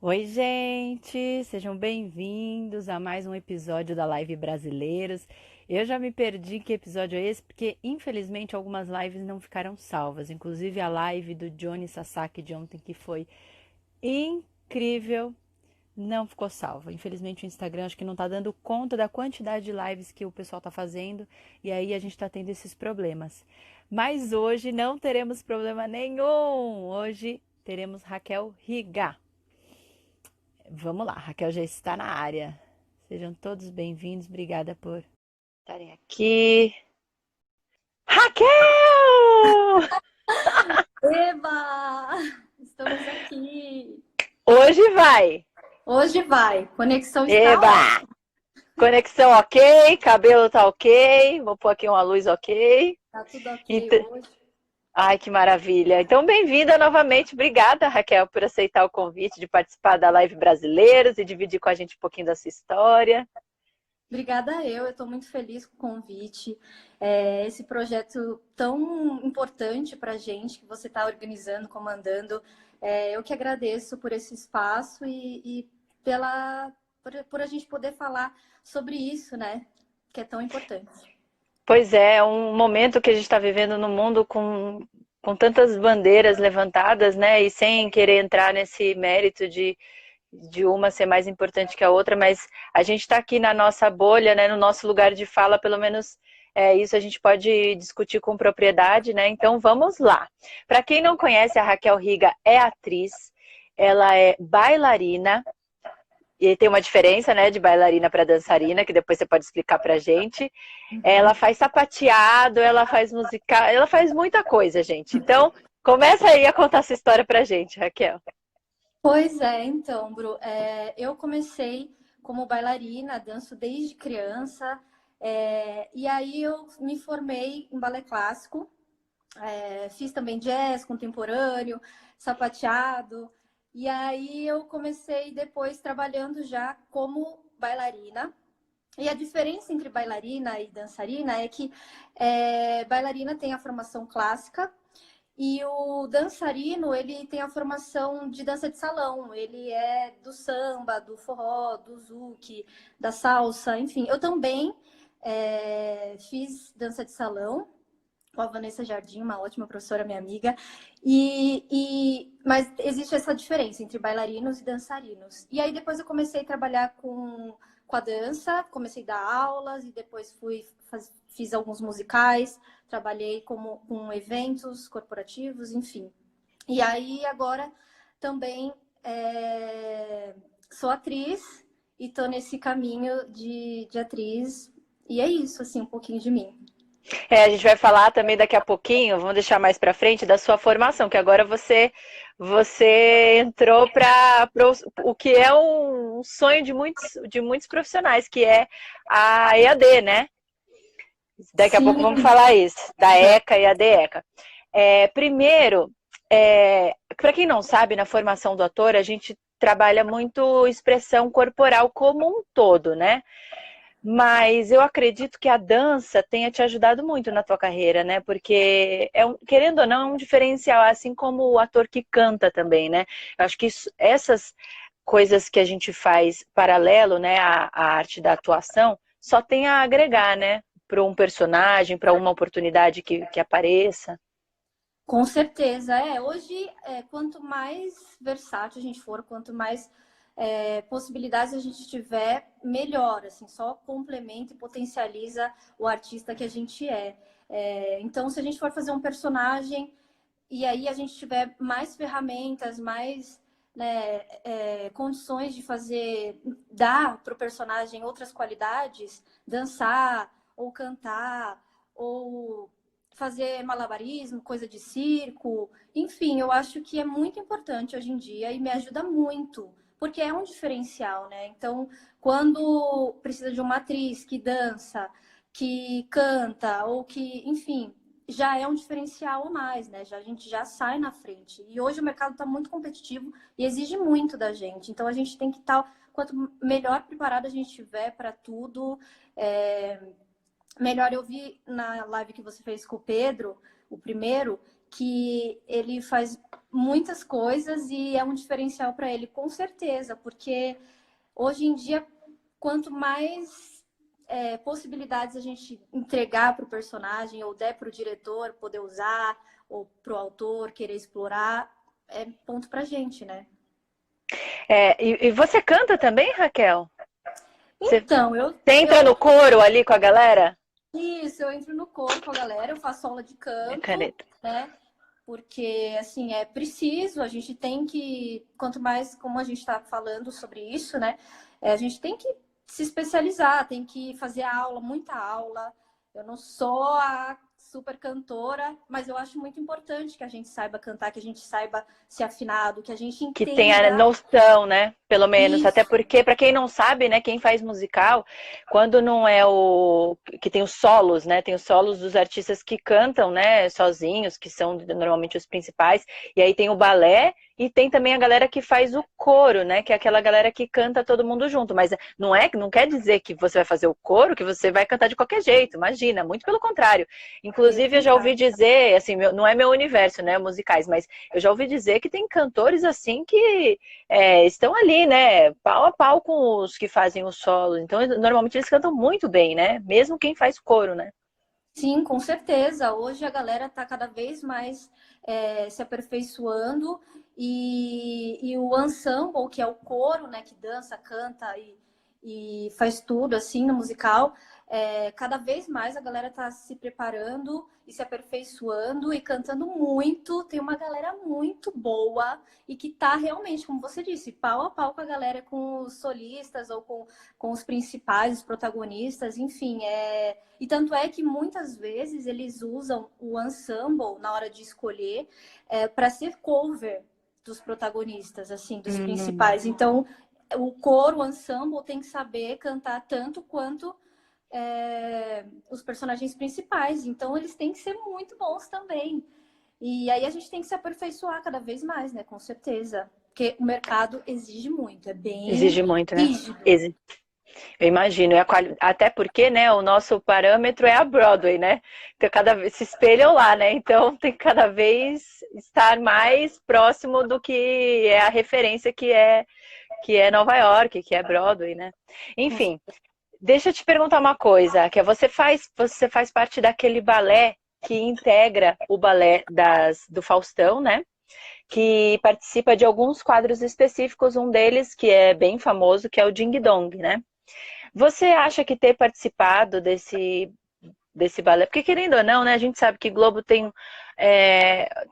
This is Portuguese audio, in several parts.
Oi, gente! Sejam bem-vindos a mais um episódio da Live Brasileiros. Eu já me perdi que episódio é esse, porque infelizmente algumas lives não ficaram salvas, inclusive a live do Johnny Sasaki de ontem, que foi incrível, não ficou salva. Infelizmente o Instagram acho que não tá dando conta da quantidade de lives que o pessoal tá fazendo, e aí a gente tá tendo esses problemas. Mas hoje não teremos problema nenhum! Hoje teremos Raquel Riga. Vamos lá, Raquel já está na área. Sejam todos bem-vindos, obrigada por estarem aqui. Raquel! Eba! Estamos aqui. Hoje vai! Hoje vai. Conexão está Eba! ótima. Conexão ok, cabelo tá ok, vou pôr aqui uma luz ok. Tá tudo ok Então, hoje. ai, que maravilha. Então, bem-vinda novamente. Obrigada, Raquel, por aceitar o convite de participar da Live Brasileiros e dividir com a gente um pouquinho da sua história. Obrigada eu estou muito feliz com o convite. Esse projeto tão importante para a gente que você está organizando, comandando. Eu que agradeço por esse espaço e por a gente poder falar sobre isso, né? Que é tão importante. Pois é um momento que a gente está vivendo no mundo com tantas bandeiras levantadas, né? E sem querer entrar nesse mérito de uma ser mais importante que a outra, mas a gente está aqui na nossa bolha, né? No nosso lugar de fala, pelo menos isso a gente pode discutir com propriedade, né? Então vamos lá. Para quem não conhece, a Raquel Riga é atriz, ela é bailarina. E tem uma diferença, né, de bailarina para dançarina, que depois você pode explicar pra gente. Ela faz sapateado, ela faz musical, ela faz muita coisa, gente. Então, começa aí a contar essa história pra gente, Raquel. Pois é, então, Bru, eu comecei como bailarina, danço desde criança, e aí eu me formei em balé clássico, fiz também jazz contemporâneo, sapateado, e aí eu comecei depois trabalhando já como bailarina. E a diferença entre bailarina e dançarina é que bailarina tem a formação clássica, e o dançarino, ele tem a formação de dança de salão. Ele é do samba, do forró, do zouk, da salsa, enfim. Eu também fiz dança de salão com a Vanessa Jardim, uma ótima professora, minha amiga. Mas existe essa diferença entre bailarinos e dançarinos. E aí depois eu comecei a trabalhar com a dança, comecei a dar aulas e depois fiz alguns musicais, trabalhei com eventos corporativos, enfim. E aí agora também sou atriz e estou nesse caminho de atriz. E é isso, assim, um pouquinho de mim. A gente vai falar também daqui a pouquinho, vamos deixar mais pra frente, da sua formação, que agora você entrou para o que é um sonho de muitos profissionais, que é a EAD, né? Daqui a pouco vamos Sim, falar isso, da ECA e a DECA. Primeiro, para quem não sabe, na formação do ator, a gente trabalha muito expressão corporal como um todo, né? Mas eu acredito que a dança tenha te ajudado muito na tua carreira, né? Porque, querendo ou não, é um diferencial, assim como o ator que canta também, né? Eu acho que essas coisas que a gente faz paralelo, né, à arte da atuação, só tem a agregar, né? Para um personagem, para uma oportunidade que apareça. com certeza. Hoje, quanto mais versátil a gente for, quanto mais possibilidades a gente tiver, melhor, assim, só complementa e potencializa o artista que a gente é. Então, se a gente for fazer um personagem e aí a gente tiver mais ferramentas, mais, né, condições de dar para o personagem outras qualidades, dançar ou cantar ou fazer malabarismo, coisa de circo, enfim, eu acho que é muito importante hoje em dia e me ajuda muito, porque é um diferencial, né? Então, quando precisa de uma atriz que dança, que canta ou que, enfim, já é um diferencial a mais, né? A gente já sai na frente. E hoje o mercado está muito competitivo e exige muito da gente. Então a gente tem que estar, quanto melhor preparado a gente estiver para tudo, melhor. Eu vi na live que você fez com o Pedro, o primeiro, que ele faz muitas coisas e é um diferencial para ele, com certeza, porque hoje em dia, quanto mais possibilidades a gente entregar para o personagem ou der para o diretor poder usar ou para o autor querer explorar, é ponto pra gente, né? E você canta também, Raquel? Você Então, entra no coro ali com a galera? Isso, eu entro no coro com a galera, eu faço aula de canto, Caneta. né? Porque, assim, é preciso, a gente tem que, quanto mais, como a gente está falando sobre isso, né? A gente tem que se especializar, tem que fazer aula, muita aula. Eu não sou a super cantora, mas eu acho muito importante que a gente saiba cantar, que a gente saiba ser afinado, que a gente Que tenha entenda noção, né? Pelo menos. Até isso. porque, para quem não sabe, né? Quem faz musical, quando não é o. Que tem os solos, né? Tem os solos dos artistas que cantam, né? Sozinhos, que são normalmente os principais. E aí tem o balé e tem também a galera que faz o coro, né? Que é aquela galera que canta todo mundo junto. Mas não quer dizer que você vai fazer o coro, que você vai cantar de qualquer jeito. Imagina, muito pelo contrário. Inclusive, eu já ouvi Exato. dizer, assim, não é meu universo, né? Musicais, mas eu já ouvi dizer que tem cantores assim que estão ali, né? Pau a pau com os que fazem o solo. Então, normalmente eles cantam muito bem, né? Mesmo quem faz coro, né? Sim, com certeza. Hoje a galera está cada vez mais se aperfeiçoando e o ensemble, que é o coro, né, que dança, canta e faz tudo assim no musical, cada vez mais a galera está se preparando e se aperfeiçoando e cantando muito. Tem uma galera muito boa e que tá realmente, como você disse, pau a pau com a galera, com os solistas ou com os principais, os protagonistas, enfim, E tanto é que muitas vezes eles usam o ensemble na hora de escolher para ser cover dos protagonistas, assim, dos principais. Então, o coro, o ensemble tem que saber cantar tanto quanto os personagens principais. Então, eles têm que ser muito bons também. E aí a gente tem que se aperfeiçoar cada vez mais, né? Com certeza. Porque o mercado exige muito, é bem Exige muito, né? rígido. Eu imagino, até porque, né, o nosso parâmetro é a Broadway, né? Então cada vez se espelham lá, né? Então tem que cada vez estar mais próximo do que é a referência que é Nova York, que é Broadway, né? Enfim, deixa eu te perguntar uma coisa, que você faz parte daquele balé que integra o balé do Faustão, né? Que participa de alguns quadros específicos, um deles que é bem famoso, que é o Ding Dong, né? Você acha que ter participado desse balé, porque querendo ou não, né, a gente sabe que Globo tem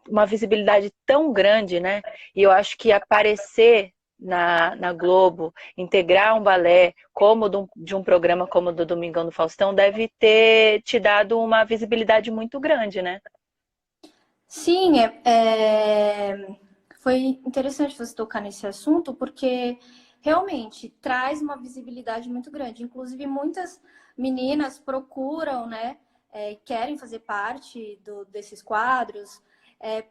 uma visibilidade tão grande, né? E eu acho que aparecer na Globo, integrar um balé como de um programa como o do Domingão do Faustão, deve ter te dado uma visibilidade muito grande, né? Sim, foi interessante você tocar nesse assunto, porque realmente traz uma visibilidade muito grande. Inclusive, muitas meninas procuram, né, querem fazer parte desses quadros,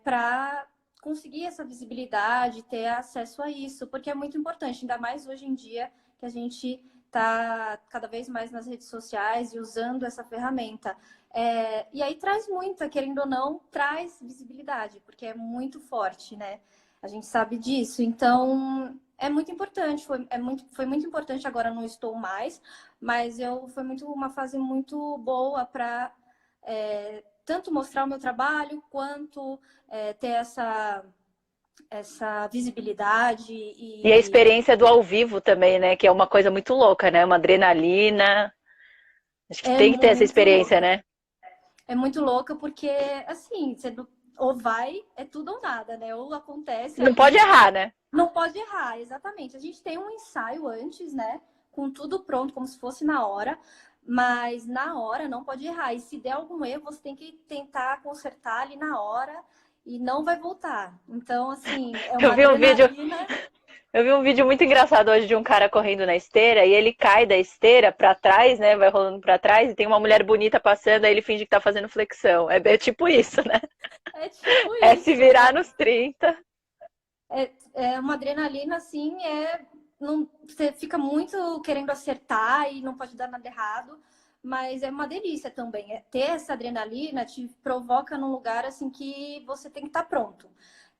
para conseguir essa visibilidade, ter acesso a isso, porque é muito importante, ainda mais hoje em dia que a gente está cada vez mais nas redes sociais e usando essa ferramenta. E aí traz muita, querendo ou não, traz visibilidade, porque é muito forte, né? A gente sabe disso. Então, é muito importante. Foi muito importante, agora não estou mais, mas foi uma fase muito boa para tanto mostrar o meu trabalho, quanto ter essa visibilidade E a e experiência do ao vivo também, né? Que é uma coisa muito louca, né? Uma adrenalina. Acho que é tem que ter essa muito experiência, louca. né? É muito louca porque, assim, você ou vai, é tudo ou nada, né? Ou acontece Não pode ali, errar, né? não pode errar, exatamente. A gente tem um ensaio antes, né? Com tudo pronto, como se fosse na hora, mas na hora não pode errar. E se der algum erro, você tem que tentar consertar ali na hora e não vai voltar. Então, assim, é Eu uma vi um vídeo, adrenalina. eu vi um vídeo muito engraçado hoje de um cara correndo na esteira e ele cai da esteira pra trás, né? Vai rolando pra trás e tem uma mulher bonita passando, aí ele finge que tá fazendo flexão. É tipo isso, né? É tipo É se isso. virar nos 30. É uma adrenalina, assim, não, você fica muito querendo acertar e não pode dar nada errado. mas é uma delícia também. Ter essa adrenalina te provoca num lugar assim que você tem que estar pronto,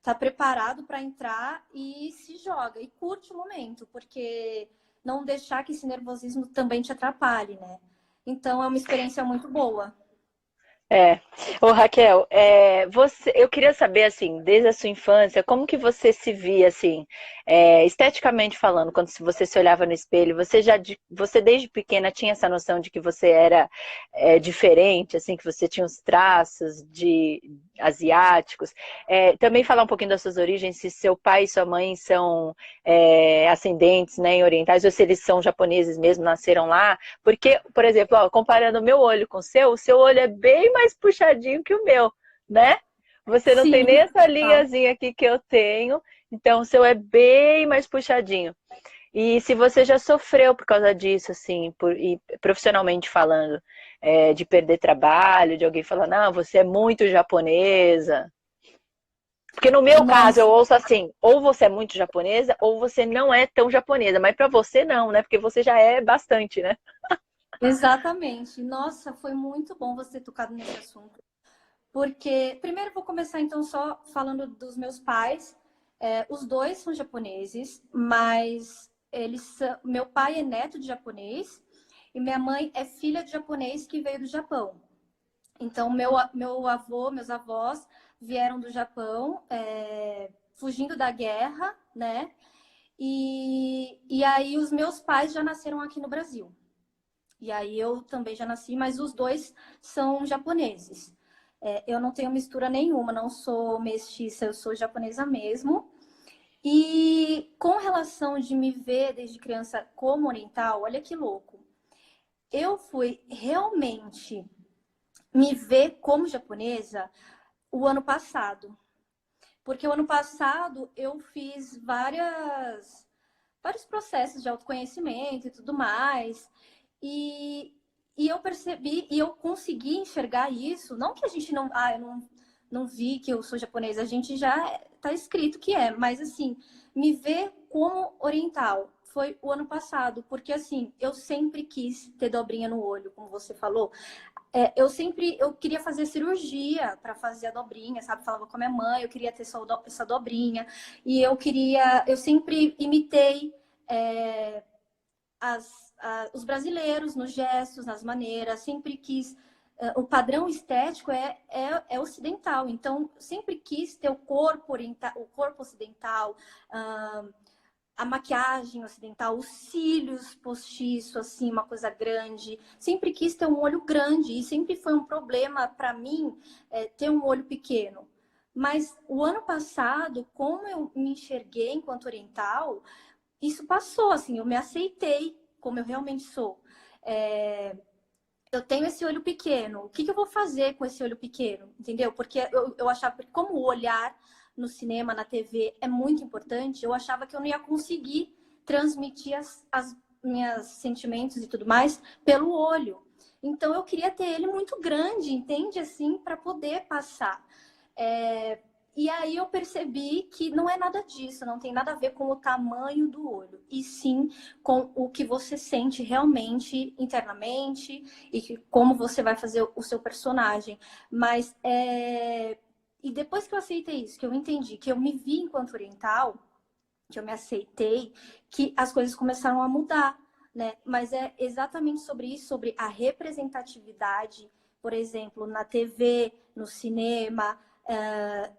tá preparado para entrar e se joga e curte o momento, porque não deixar que esse nervosismo também te atrapalhe, né? Então é uma experiência muito boa. É. Ô, Raquel, eu queria saber, assim, desde a sua infância, como que você se via, assim, esteticamente falando, quando você se olhava no espelho, você desde pequena tinha essa noção de que você era diferente, assim, que você tinha os traços de asiáticos? Também falar um pouquinho das suas origens, se seu pai e sua mãe são ascendentes, né, em orientais, ou se eles são japoneses mesmo, nasceram lá. Porque, por exemplo, ó, comparando o meu olho com o seu olho é bem mais puxadinho que o meu, né? Você não tem Sim, nem essa tá. linhazinha aqui que eu tenho, então o seu é bem mais puxadinho. E se você já sofreu por causa disso, assim, e profissionalmente falando, de perder trabalho, de alguém falar, não, você é muito japonesa. Porque no meu caso eu Nossa, ouço assim, ou você é muito japonesa, ou você não é tão japonesa. Mas para você não, né? Porque você já é bastante, né? exatamente. Nossa, foi muito bom você ter tocado nesse assunto. Porque, primeiro, eu vou começar então só falando dos meus pais. Os dois são japoneses, mas meu pai é neto de japonês e minha mãe é filha de japonês que veio do Japão. Então, meu avô, meus avós vieram do Japão, fugindo da guerra, né? E aí os meus pais já nasceram aqui no Brasil. E aí eu também já nasci, mas os dois são japoneses. Eu não tenho mistura nenhuma, não sou mestiça, eu sou japonesa mesmo. E com relação de me ver desde criança como oriental, olha que louco. Eu fui realmente me ver como japonesa o ano passado. Porque o ano passado eu fiz vários processos de autoconhecimento e tudo mais. E, e eu percebi, e eu consegui enxergar isso. Não que a gente não. Eu não vi que eu sou japonesa, a gente já tá escrito que é, mas assim, me ver como oriental foi o ano passado, porque assim, eu sempre quis ter dobrinha no olho, como você falou. Eu queria fazer cirurgia para fazer a dobrinha, sabe? Falava com a minha mãe, eu queria ter essa dobrinha. E eu sempre imitei é, os brasileiros nos gestos, nas maneiras, sempre quis. O padrão estético é ocidental, então sempre quis ter o corpo ocidental, a maquiagem ocidental, os cílios postiços, assim, uma coisa grande. Sempre quis ter um olho grande e sempre foi um problema para mim ter um olho pequeno. Mas o ano passado, como eu me enxerguei enquanto oriental, isso passou, assim, eu me aceitei como eu realmente sou. Eu tenho esse olho pequeno, o que eu vou fazer com esse olho pequeno? Entendeu? Porque eu achava que como o olhar no cinema, na TV é muito importante, eu achava que eu não ia conseguir transmitir as minhas sentimentos e tudo mais pelo olho. Então eu queria ter ele muito grande, entende? Assim, para poder passar. É, e aí eu percebi que não é nada disso, não tem nada a ver com o tamanho do olho, e sim com o que você sente realmente internamente como você vai fazer o seu personagem. Mas e depois que eu aceitei isso, que eu entendi, que eu me vi enquanto oriental, que eu me aceitei, que as coisas começaram a mudar, né? Mas é exatamente sobre isso, sobre a representatividade, por exemplo, na TV, no cinema,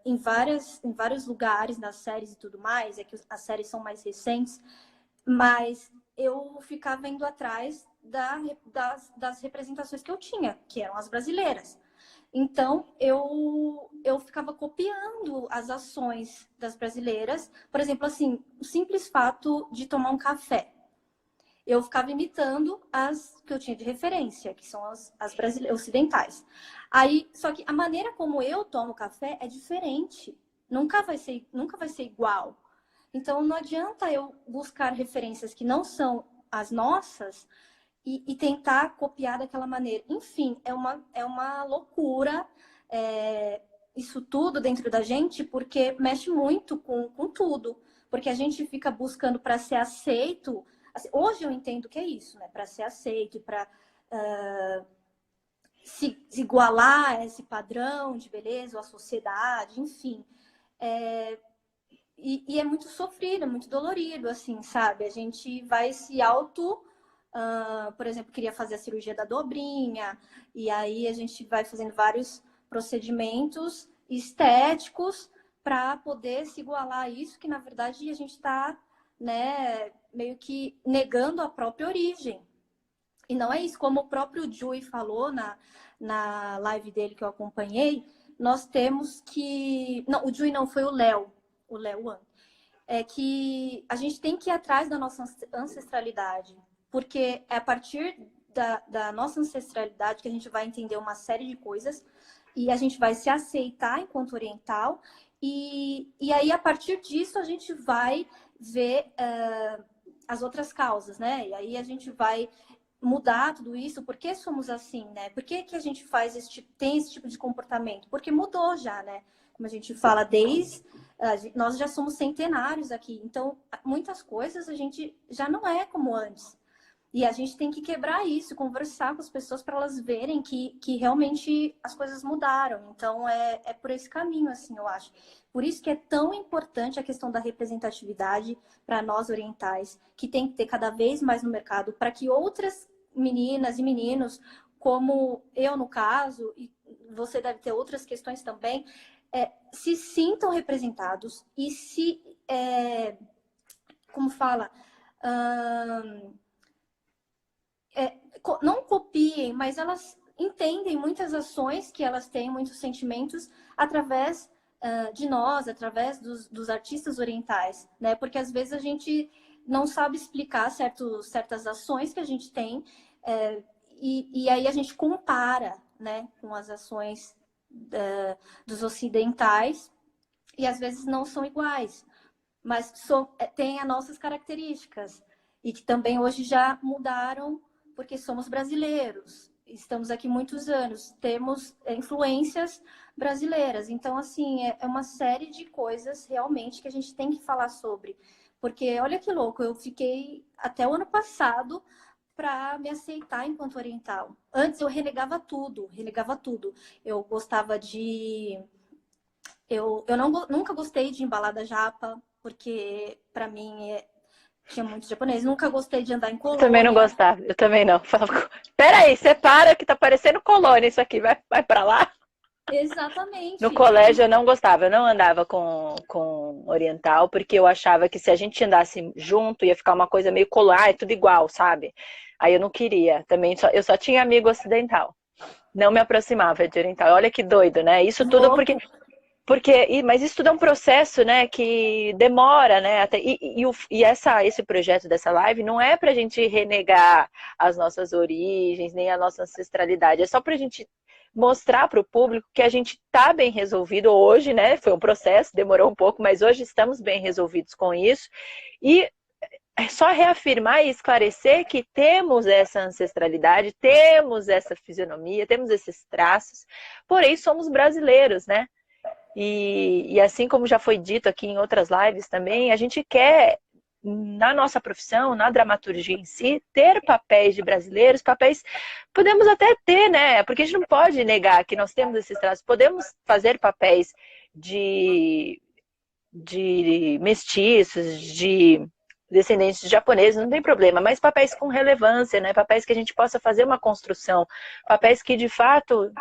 em vários lugares, nas séries e tudo mais, é que as séries são mais recentes, mas eu ficava indo atrás das representações que eu tinha, que eram as brasileiras. Então, eu ficava copiando as ações das brasileiras. Por exemplo, assim, o simples fato de tomar um café. Eu ficava imitando as que eu tinha de referência, que são as brasileiras, ocidentais. Aí, só que a maneira como eu tomo café é diferente. Nunca vai ser igual. Então, não adianta eu buscar referências que não são as nossas e tentar copiar daquela maneira. Enfim, é uma loucura isso tudo dentro da gente, porque mexe muito com tudo. Porque a gente fica buscando para ser aceito. Assim, hoje eu entendo que é isso, né? Para ser aceito e para se igualar a esse padrão de beleza, ou a sociedade, enfim. E é muito sofrido, é muito dolorido, assim, sabe? A gente vai se por exemplo, queria fazer a cirurgia da dobrinha, e aí a gente vai fazendo vários procedimentos estéticos para poder se igualar a isso, que na verdade a gente está, né, meio que negando a própria origem. E não é isso, como o próprio Jui falou na live dele que eu acompanhei, nós temos que... Não, o Jui não, foi o Léo Wan. É que a gente tem que ir atrás da nossa ancestralidade, porque é a partir da nossa ancestralidade que a gente vai entender uma série de coisas e a gente vai se aceitar enquanto oriental e aí a partir disso a gente vai ver as outras causas, né? E aí a gente vai mudar tudo isso. Por que somos assim, né? Por que a gente tem esse tipo de comportamento? Porque mudou já, né? Como a gente fala, nós já somos centenários aqui, então muitas coisas a gente já não é como antes. E a gente tem que quebrar isso, conversar com as pessoas para elas verem que realmente as coisas mudaram. Então é por esse caminho, assim, eu acho. Por isso que é tão importante a questão da representatividade para nós orientais, que tem que ter cada vez mais no mercado, para que outras meninas e meninos, como eu no caso, e você deve ter outras questões também, se sintam representados e como fala, não copiem, mas elas entendem muitas ações que elas têm, muitos sentimentos através de nós, através dos artistas orientais, né? Porque às vezes a gente não sabe explicar certas ações que a gente tem e aí a gente compara, né, com as ações dos ocidentais e às vezes não são iguais, mas têm as nossas características e que também hoje já mudaram porque somos brasileiros, estamos aqui muitos anos, temos influências brasileiras, então assim é uma série de coisas realmente que a gente tem que falar sobre, porque olha que louco, eu fiquei até o ano passado para me aceitar enquanto oriental. Antes eu renegava tudo. Eu gostava nunca gostei de embalada japa, porque para mim tinha muitos japoneses. Nunca gostei de andar em Eu também não colônia. gostava, eu também não. Peraí, separa que tá parecendo colônia isso aqui, vai pra lá. No Exatamente. colégio eu não gostava, eu não andava com oriental, porque eu achava que se a gente andasse junto ia ficar uma coisa meio colar, é tudo igual, sabe? Aí eu não queria. Também eu só tinha amigo ocidental. Não me aproximava de oriental. Olha que doido, né? Isso tudo Louco. mas isso tudo é um processo, né, que demora, né? Esse projeto dessa live não é pra gente renegar as nossas origens, nem a nossa ancestralidade. É só pra gente mostrar para o público que a gente está bem resolvido hoje, né? Foi um processo, demorou um pouco, mas hoje estamos bem resolvidos com isso. E é só reafirmar e esclarecer que temos essa ancestralidade, temos essa fisionomia, temos esses traços, porém somos brasileiros, né? E assim como já foi dito aqui em outras lives também, a gente quer, na nossa profissão, na dramaturgia em si, ter papéis de brasileiros, papéis... Podemos até ter, né? Porque a gente não pode negar que nós temos esses traços. Podemos fazer papéis de mestiços, de descendentes de japoneses, não tem problema, mas papéis com relevância, né? Papéis que a gente possa fazer uma construção, papéis que de fato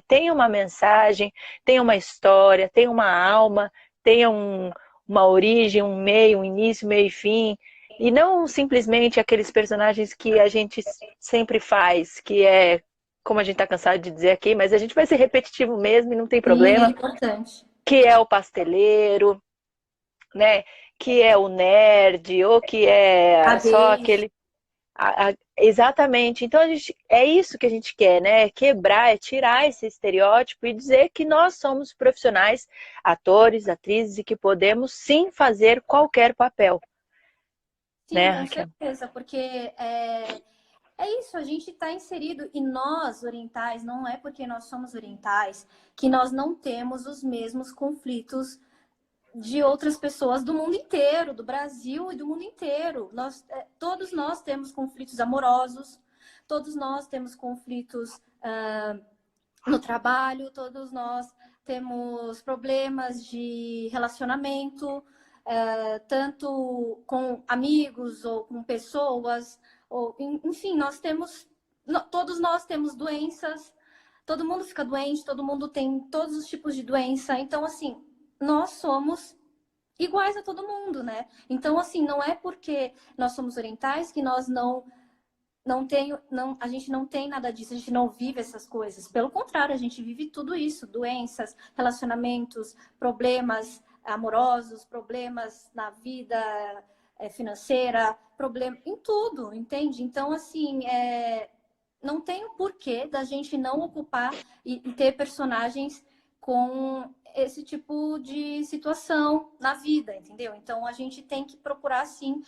tenham uma mensagem, tenham uma história, tenham uma alma, tenham uma origem, um meio, um início, meio e fim, e não simplesmente aqueles personagens que a gente sempre faz, que é, como a gente está cansado de dizer aqui, mas a gente vai ser repetitivo mesmo e não tem Sim, é problema, importante. que é o pasteleiro, né? Que é o nerd, ou que A é só vez. aquele. Exatamente. Então é isso que a gente quer, né? Quebrar, tirar esse estereótipo e dizer que nós somos profissionais, atores, atrizes, e que podemos sim fazer qualquer papel. Sim, Né, com Raquel? certeza, porque é isso, a gente está inserido e nós, orientais, não é porque nós somos orientais que nós não temos os mesmos conflitos de outras pessoas do mundo inteiro, do Brasil e do mundo inteiro. Todos nós temos conflitos amorosos, todos nós temos conflitos no trabalho, todos nós temos problemas de relacionamento, tanto com amigos ou com pessoas, ou, enfim, todos nós temos doenças, todo mundo fica doente, todo mundo tem todos os tipos de doença. Então, assim, nós somos iguais a todo mundo, né? Então, assim, não é porque nós somos orientais que nós a gente não tem nada disso, a gente não vive essas coisas. Pelo contrário, a gente vive tudo isso, doenças, relacionamentos, problemas amorosos, problemas na vida financeira, problema em tudo, entende? Então, assim, não tem o porquê da gente não ocupar e ter personagens com esse tipo de situação na vida, entendeu? Então, a gente tem que procurar, sim,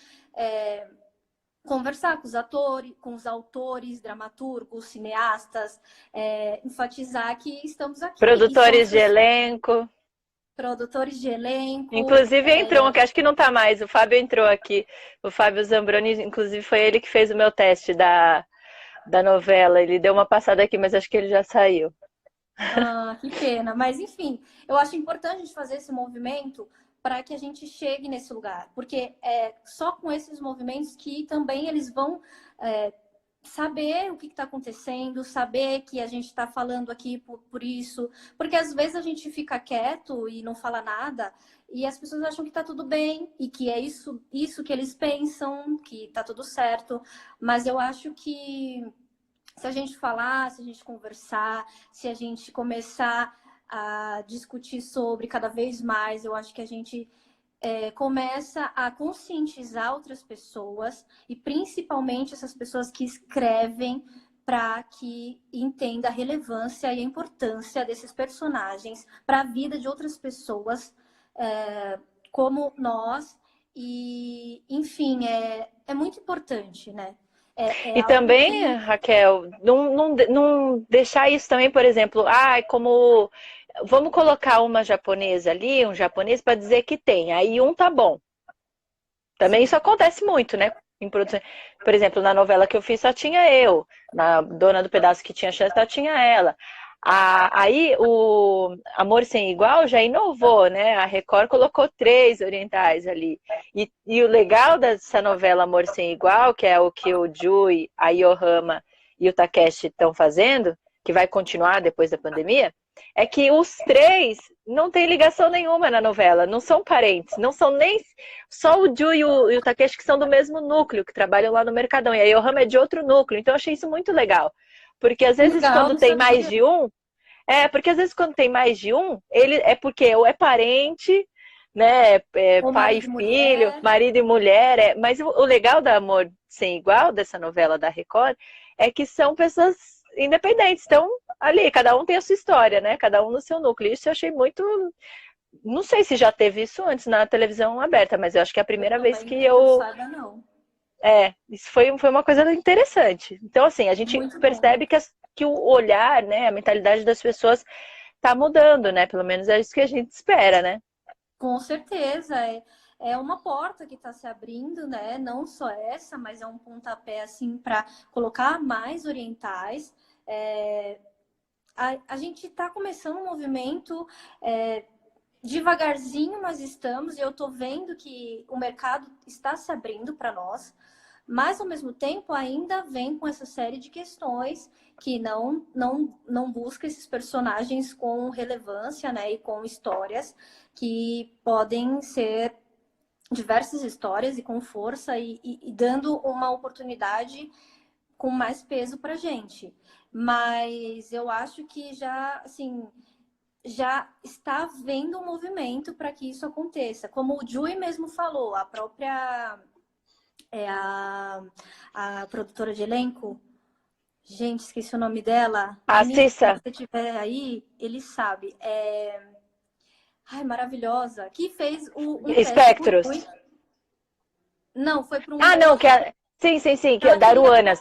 conversar com os atores, com os autores, dramaturgos, cineastas, enfatizar que estamos aqui. Produtores de elenco. Produtores de elenco. Inclusive entrou um, que acho que não tá mais, o Fábio entrou aqui. O Fábio Zambroni, inclusive foi ele que fez o meu teste da novela. Ele deu uma passada aqui, mas acho que ele já saiu. Ah, que pena. Mas, enfim, eu acho importante a gente fazer esse movimento para que a gente chegue nesse lugar. Porque é só com esses movimentos que também eles vão saber o que está acontecendo, saber que a gente está falando aqui por isso. Porque às vezes a gente fica quieto e não fala nada e as pessoas acham que está tudo bem e que é isso que eles pensam, que está tudo certo. Mas eu acho que se a gente falar, se a gente conversar, se a gente começar a discutir sobre cada vez mais, eu acho que a gente começa a conscientizar outras pessoas e principalmente essas pessoas que escrevem para que entenda a relevância e a importância desses personagens para a vida de outras pessoas como nós. E, enfim, é muito importante, né? E também, Raquel, não deixar isso também, por exemplo, como vamos colocar uma japonesa ali, um japonês para dizer que tem, aí um tá bom. Também isso acontece muito, né? Em produção. Por exemplo, na novela que eu fiz só tinha eu, na Dona do Pedaço que tinha chance só tinha ela. Aí o Amor Sem Igual já inovou, né? A Record colocou 3 orientais ali. E o legal dessa novela Amor Sem Igual, que é o que o Jui, a Yohama e o Takeshi estão fazendo, que vai continuar depois da pandemia, é que os 3 não têm ligação nenhuma na novela, não são parentes, não são nem só o Jui e o Takeshi que são do mesmo núcleo, que trabalham lá no Mercadão, e a Yohama é de outro núcleo, então eu achei isso muito legal. Porque às vezes quando tem mais de um, ele é porque ou é parente, né, pai e filho, marido e mulher, mas o legal da Amor Sem Igual, dessa novela da Record, é que são pessoas independentes, então ali, cada um tem a sua história, né, cada um no seu núcleo, isso eu achei muito, não sei se já teve isso antes na televisão aberta, mas eu acho que é a primeira vez que isso foi uma coisa interessante. Então, assim, a gente percebe que o olhar, né, a mentalidade das pessoas tá mudando, né? Pelo menos é isso que a gente espera, né? Com certeza. É uma porta que está se abrindo, né? Não só essa, mas é um pontapé, assim, para colocar mais orientais. A gente está começando um movimento... devagarzinho nós estamos e eu estou vendo que o mercado está se abrindo para nós, mas ao mesmo tempo ainda vem com essa série de questões que não busca esses personagens com relevância, né, e com histórias que podem ser diversas histórias e com força e dando uma oportunidade com mais peso para gente. Mas eu acho que já, assim, já está havendo um movimento para que isso aconteça. Como o Jui mesmo falou, a própria a produtora de elenco, gente, esqueci o nome dela. A Cissa. Se você estiver aí, ele sabe. Maravilhosa. Que fez Espectros. Não, foi para um... não, que é... Sim, que é da Aruanas.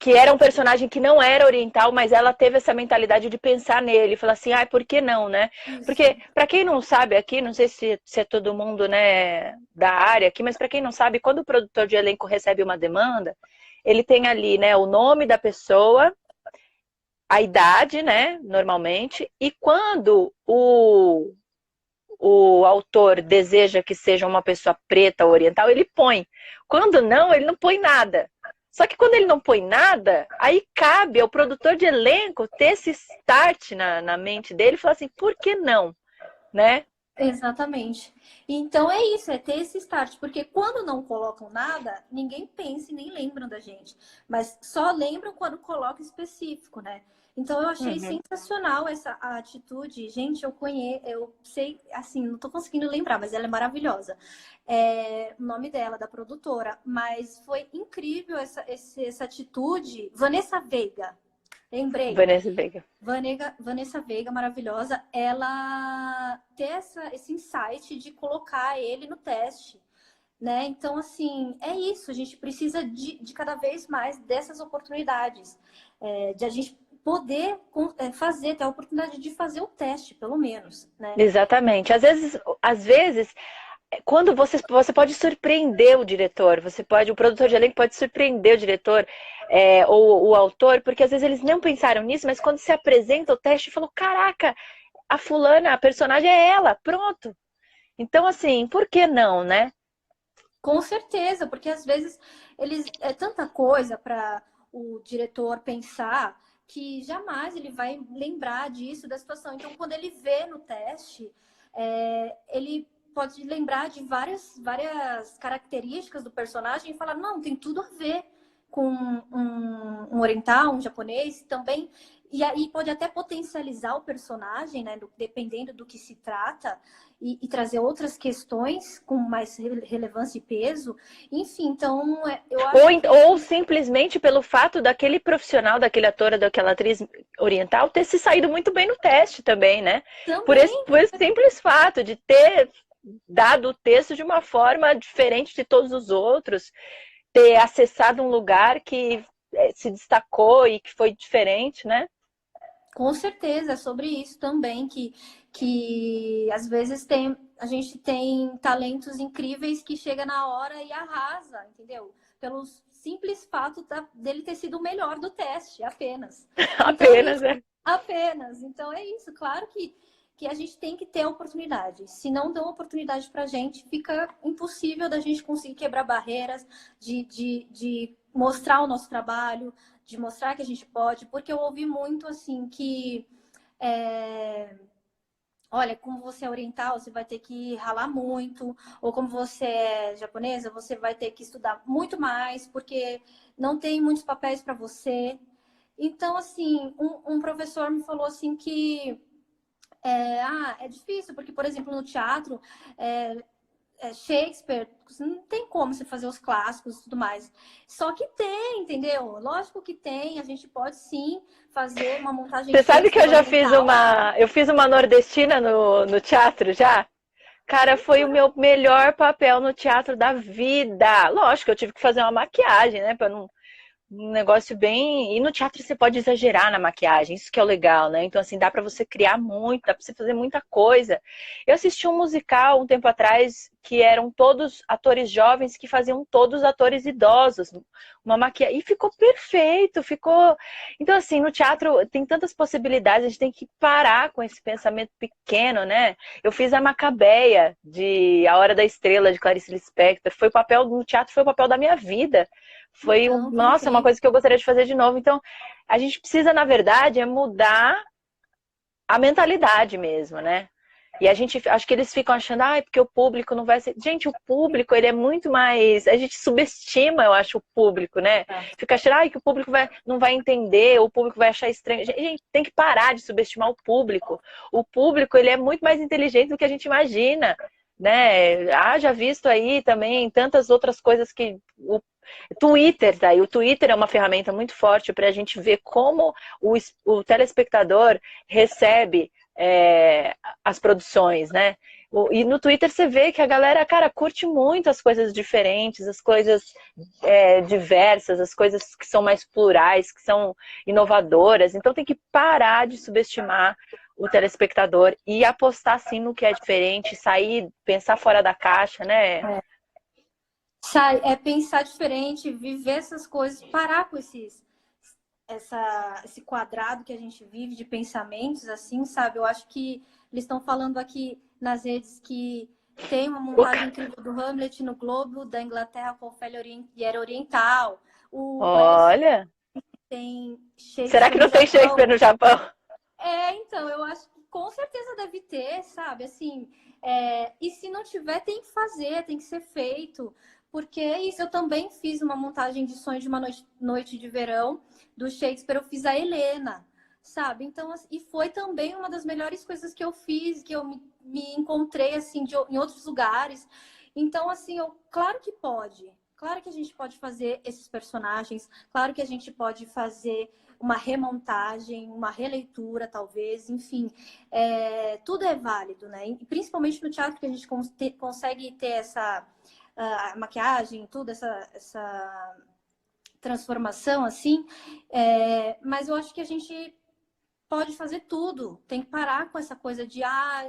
Que era um personagem que não era oriental, mas ela teve essa mentalidade de pensar nele. Falar assim, por que não, né? Isso. Porque, para quem não sabe aqui, não sei se é todo mundo, né, da área aqui, mas para quem não sabe, quando o produtor de elenco recebe uma demanda, ele tem ali, né, o nome da pessoa, a idade, né, normalmente, e quando o autor deseja que seja uma pessoa preta ou oriental, ele põe. Quando não, ele não põe nada. Só que quando ele não põe nada, aí cabe ao produtor de elenco ter esse start na mente dele e falar assim, por que não? Né? Exatamente. Então é isso, é ter esse start, porque quando não colocam nada, ninguém pensa e nem lembram da gente. Mas só lembram quando coloca específico, né? Então eu achei Uhum. sensacional essa atitude. Gente, eu sei, assim, não tô conseguindo lembrar, mas ela é maravilhosa. É, o nome dela, da produtora. Mas foi incrível essa atitude. Vanessa Veiga. Lembrei. Vanessa Veiga. Vanessa Veiga, maravilhosa, ela ter esse insight de colocar ele no teste, né? Então, assim, é isso. A gente precisa de cada vez mais dessas oportunidades, de a gente poder fazer, ter a oportunidade de fazer o teste, pelo menos, né? Exatamente. Às vezes quando você pode surpreender o diretor, o produtor de elenco pode surpreender o diretor ou o autor, porque às vezes eles não pensaram nisso, mas quando se apresenta o teste, falou, caraca, a fulana, a personagem é ela, pronto. Então, assim, por que não, né? Com certeza, porque às vezes é tanta coisa para o diretor pensar que jamais ele vai lembrar disso, da situação. Então, quando ele vê no teste, ele pode lembrar de várias características do personagem e falar, não, tem tudo a ver com um oriental, um japonês também. E aí pode até potencializar o personagem, né, dependendo do que se trata, e trazer outras questões com mais relevância e peso. Enfim, então eu acho que... Ou simplesmente pelo fato daquele profissional, daquele ator, daquela atriz oriental ter se saído muito bem no teste também, né? Também, Por esse simples fato de ter dado o texto de uma forma diferente de todos os outros, ter acessado um lugar que se destacou e que foi diferente, né? com certeza, é sobre isso também, que às vezes a gente tem talentos incríveis que chega na hora e arrasa, entendeu? Pelo simples fato dele ter sido o melhor do teste, apenas. Então, Apenas, né? apenas. Então é isso. Claro que a gente tem que ter oportunidade. Se não dão oportunidade para a gente, fica impossível da gente conseguir quebrar barreiras, de mostrar o nosso trabalho, de mostrar que a gente pode. Porque eu ouvi muito assim que olha, como você é oriental, você vai ter que ralar muito, ou como você é japonesa, você vai ter que estudar muito mais, porque não tem muitos papéis para você. Então, assim, um professor me falou assim que é difícil, porque, por exemplo, no teatro, Shakespeare, não tem como você fazer os clássicos e tudo mais. Só que tem, entendeu? Lógico que tem, a gente pode sim fazer uma montagem Você sabe que eu Shakespeare já fiz oriental. eu fiz uma nordestina no teatro já? Cara, foi o meu melhor papel no teatro da vida. Lógico, eu tive que fazer uma maquiagem, né, para não um negócio bem. E no teatro você pode exagerar na maquiagem, isso que é o legal, né? Então, assim, dá pra você criar muito, dá pra você fazer muita coisa. Eu assisti um musical um tempo atrás que eram todos atores jovens que faziam todos atores idosos. Uma maquiagem. E ficou perfeito, ficou. Então, assim, no teatro tem tantas possibilidades, a gente tem que parar com esse pensamento pequeno, né? Eu fiz a Macabeia de A Hora da Estrela, de Clarice Lispector. Foi o papel no teatro, foi o papel da minha vida. Então, que Nossa, uma incrível. coisa que eu gostaria de fazer de novo. Então, a gente precisa, na verdade, mudar a mentalidade mesmo, né? E a gente, acho que eles ficam achando, porque o público não vai ser. Gente, o público, ele é muito mais. A gente subestima, eu acho, o público, né? Fica achando, que o público não vai entender, o público vai achar estranho. Gente, tem que parar de subestimar o público. O público, ele é muito mais inteligente do que a gente imagina, né? Haja visto aí também tantas outras coisas que o Twitter, tá? E o Twitter é uma ferramenta muito forte para a gente ver como o telespectador recebe as produções, né? E no Twitter você vê que a galera, cara, curte muito as coisas diferentes, as coisas diversas, as coisas que são mais plurais, que são inovadoras. Então tem que parar de subestimar o telespectador e apostar sim no que é diferente, sair, pensar fora da caixa, né? É pensar diferente, viver essas coisas, parar com esse quadrado que a gente vive de pensamentos, assim, sabe? Eu acho que eles estão falando aqui nas redes que tem uma montagem incrível do Hamlet no Globo da Inglaterra com Ofélia e era oriental. O West Olha, tem será que Shakespeare no não tem Shakespeare Japão. no Japão? Então, eu acho que com certeza deve ter, sabe? Assim, e se não tiver, tem que fazer, tem que ser feito. Porque é isso, eu também fiz uma montagem de Sonho de uma noite de Verão do Shakespeare, eu fiz a Helena, sabe? Então, e foi também uma das melhores coisas que eu fiz, que eu me encontrei, assim, em outros lugares. Então, assim, claro que pode. Claro que a gente pode fazer esses personagens, claro que a gente pode fazer uma remontagem, uma releitura, talvez, enfim, tudo é válido, né? E principalmente no teatro que a gente consegue ter essa maquiagem, tudo, essa transformação, assim, mas eu acho que a gente pode fazer tudo. Tem que parar com essa coisa de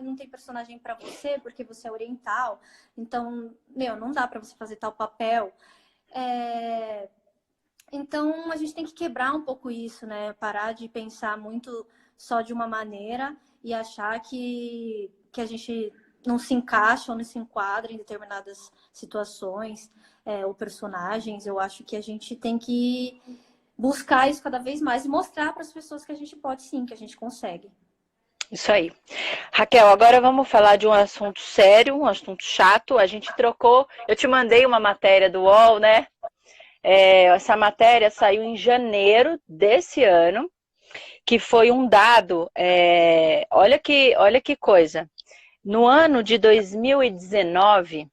não tem personagem para você porque você é oriental. Então, não dá para você fazer tal papel. Então, a gente tem que quebrar um pouco isso, né? Parar de pensar muito só de uma maneira e achar que a gente não se encaixa ou não se enquadra em determinadas situações ou personagens. Eu acho que a gente tem que buscar isso cada vez mais e mostrar para as pessoas que a gente pode sim, que a gente consegue. Isso aí. Raquel, agora vamos falar de um assunto sério, um assunto chato. A gente trocou, eu te mandei uma matéria do UOL, né? Essa matéria saiu em janeiro desse ano, que foi um dado, olha que coisa. No ano de 2019,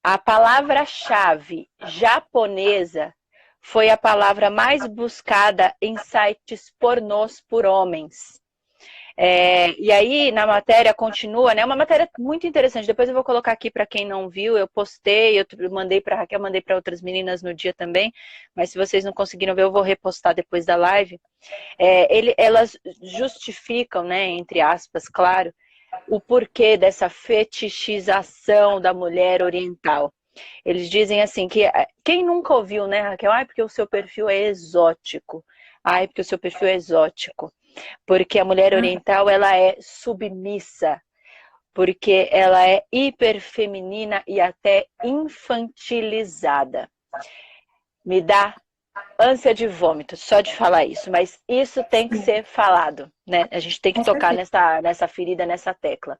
a palavra-chave japonesa foi a palavra mais buscada em sites pornôs por homens. E aí, na matéria, continua, né? Uma matéria muito interessante. Depois eu vou colocar aqui para quem não viu. Eu postei, eu mandei para a Raquel, mandei para outras meninas no dia também. Mas se vocês não conseguiram ver, eu vou repostar depois da live. Elas justificam, né, entre aspas, claro, o porquê dessa fetichização da mulher oriental. Eles dizem assim, que quem nunca ouviu, né, Raquel? Porque o seu perfil é exótico. Porque o seu perfil é exótico. Porque a mulher oriental, ela é submissa. Porque ela é hiperfeminina e até infantilizada. Me dá ânsia de vômito, só de falar isso. Mas isso tem que ser falado, né? A gente tem que tocar nessa ferida, nessa tecla.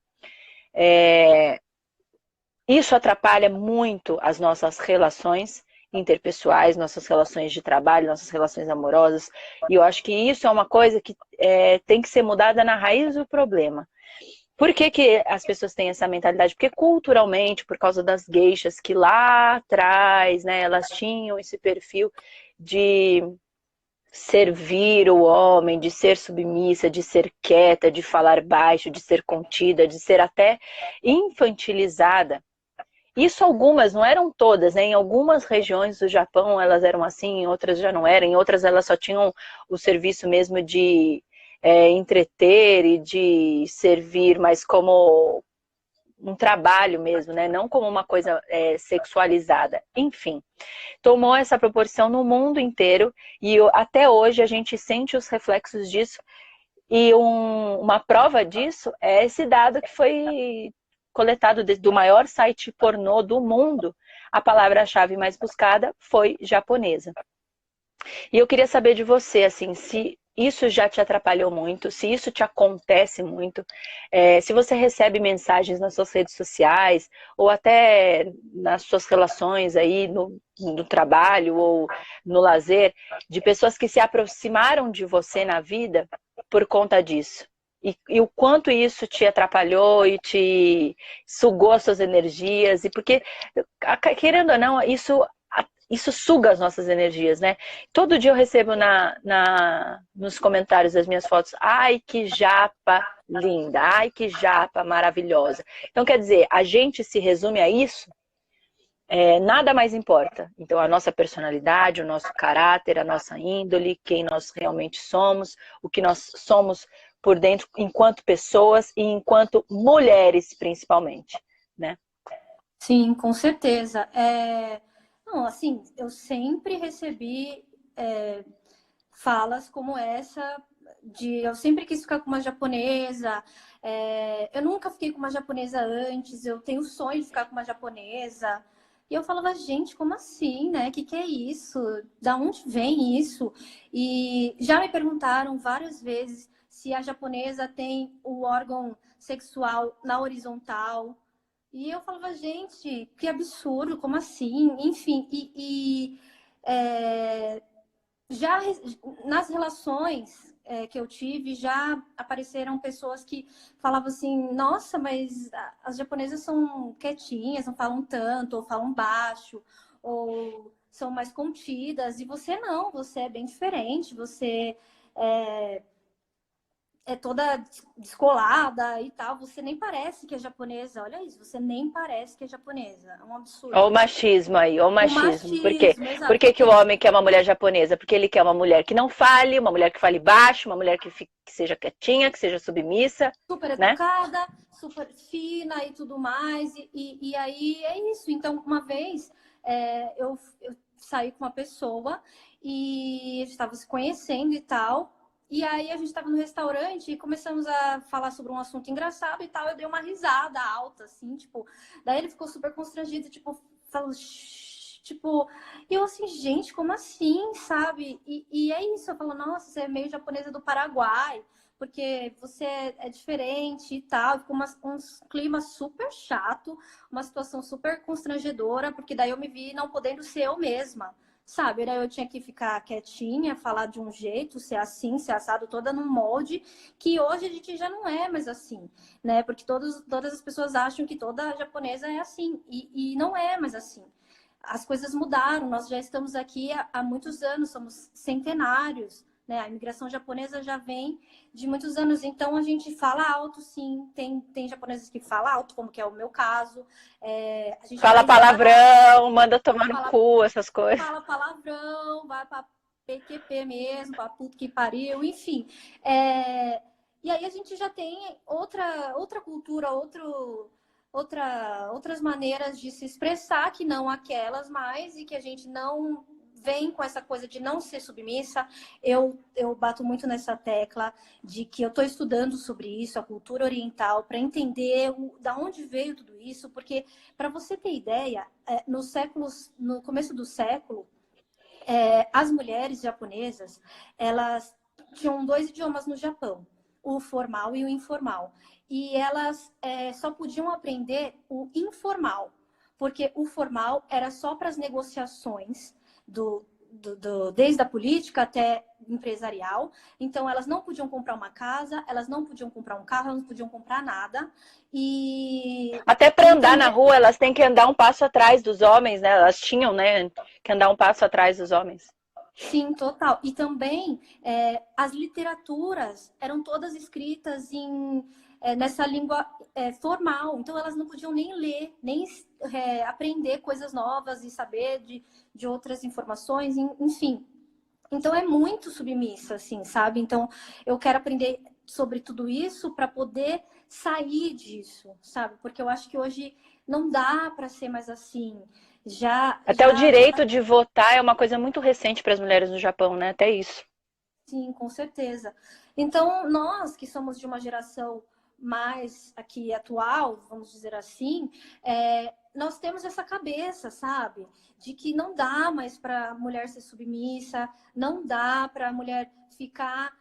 Isso atrapalha muito as nossas relações interpessoais, nossas relações de trabalho, nossas relações amorosas. E eu acho que isso é uma coisa que tem que ser mudada na raiz do problema. Por que as pessoas têm essa mentalidade? Porque culturalmente, por causa das geixas que lá atrás, né, elas tinham esse perfil de servir o homem, de ser submissa, de ser quieta, de falar baixo, de ser contida, de ser até infantilizada. Isso algumas, não eram todas, né? Em algumas regiões do Japão elas eram assim, em outras já não eram, em outras elas só tinham o serviço mesmo de entreter e de servir, mas como um trabalho mesmo, né? Não como uma coisa sexualizada. Enfim, tomou essa proporção no mundo inteiro e até hoje a gente sente os reflexos disso. E uma prova disso é esse dado que foi coletado do maior site pornô do mundo. A palavra-chave mais buscada foi japonesa. E eu queria saber de você, assim, se isso já te atrapalhou muito, se isso te acontece muito, se você recebe mensagens nas suas redes sociais ou até nas suas relações aí no trabalho ou no lazer, de pessoas que se aproximaram de você na vida por conta disso. E o quanto isso te atrapalhou e te sugou as suas energias, e porque, querendo ou não, isso suga as nossas energias, né? Todo dia eu recebo nos comentários das minhas fotos, ai, que japa linda, ai, que japa maravilhosa. Então, quer dizer, a gente se resume a isso, nada mais importa. Então, a nossa personalidade, o nosso caráter, a nossa índole, quem nós realmente somos, o que nós somos por dentro enquanto pessoas e enquanto mulheres, principalmente, né? Sim, com certeza. Não, assim, eu sempre recebi falas como essa de eu sempre quis ficar com uma japonesa. Eu nunca fiquei com uma japonesa antes. Eu tenho o sonho de ficar com uma japonesa. E eu falava, gente, como assim, né? Que é isso? Da onde vem isso? E já me perguntaram várias vezes se a japonesa tem o órgão sexual na horizontal. E eu falava, gente, que absurdo, como assim? Enfim, é, já nas relações que eu tive, já apareceram pessoas que falavam assim, nossa, mas as japonesas são quietinhas, não falam tanto, ou falam baixo, ou são mais contidas, e você não, você é bem diferente, você é, é toda descolada e tal, você nem parece que é japonesa. Olha isso, você nem parece que é japonesa. É um Olha o absurdo. machismo aí, olha o O machismo. Por quê? machismo, Por exato, que que o porque homem quer uma mulher japonesa? Porque ele quer uma mulher que não fale, uma mulher que fale baixo, uma mulher que seja quietinha, que seja submissa, super né? educada, super fina e tudo mais. E aí é isso. Então, uma vez eu saí com uma pessoa e a gente estava se conhecendo e tal. E aí a gente estava no restaurante e começamos a falar sobre um assunto engraçado e tal. Eu dei uma risada alta, assim, tipo. Daí ele ficou super constrangido, tipo, falou. "Shh", tipo, e eu assim, gente, como assim, sabe? E é isso, eu falo, nossa, você é meio japonesa do Paraguai porque você é diferente e tal. Ficou um clima super chato, uma situação super constrangedora, porque daí eu me vi não podendo ser eu mesma, sabe? Daí eu tinha que ficar quietinha, falar de um jeito, ser assim, ser assado, toda num molde, que hoje a gente já não é mais assim, né? Porque todas as pessoas acham que toda japonesa é assim, e não é mais assim. As coisas mudaram, nós já estamos aqui há muitos anos, somos centenários, né? A imigração japonesa já vem de muitos anos, então a gente fala alto, sim. Tem japoneses que falam alto, como que é o meu caso. A gente dá Fala risada, palavrão, manda tomar no fala, cu, essas coisas. fala palavrão, vai para PQP mesmo, para puto que pariu, enfim. É, e aí a gente já tem outra cultura, outras maneiras de se expressar que não aquelas mais e que a gente não vem com essa coisa de não ser submissa. Eu bato muito nessa tecla de que eu estou estudando sobre isso, a cultura oriental, para entender da onde veio tudo isso, porque, para você ter ideia, no começo do século, as mulheres japonesas, elas tinham dois idiomas no Japão, o formal e o informal. E elas só podiam aprender o informal, porque o formal era só para as negociações desde a política até empresarial. Então, elas não podiam comprar uma casa, elas não podiam comprar um carro, elas não podiam comprar nada. Até para E andar na também rua, elas têm que andar um passo atrás dos homens, né? Elas tinham, né, que andar um passo atrás dos homens. sim, total. E também as literaturas eram todas escritas nessa língua formal, então elas não podiam nem ler, nem aprender coisas novas e saber de outras informações, enfim. Então é muito submissa, assim, sabe? Então eu quero aprender sobre tudo isso para poder sair disso, sabe? Porque eu acho que hoje não dá para ser mais assim. Até o Já direito de votar é uma coisa muito recente para as mulheres no Japão, né? Até isso. sim, com certeza. Então, nós que somos de uma geração mais aqui atual, vamos dizer assim, nós temos essa cabeça, sabe? De que não dá mais para a mulher ser submissa, não dá para a mulher ficar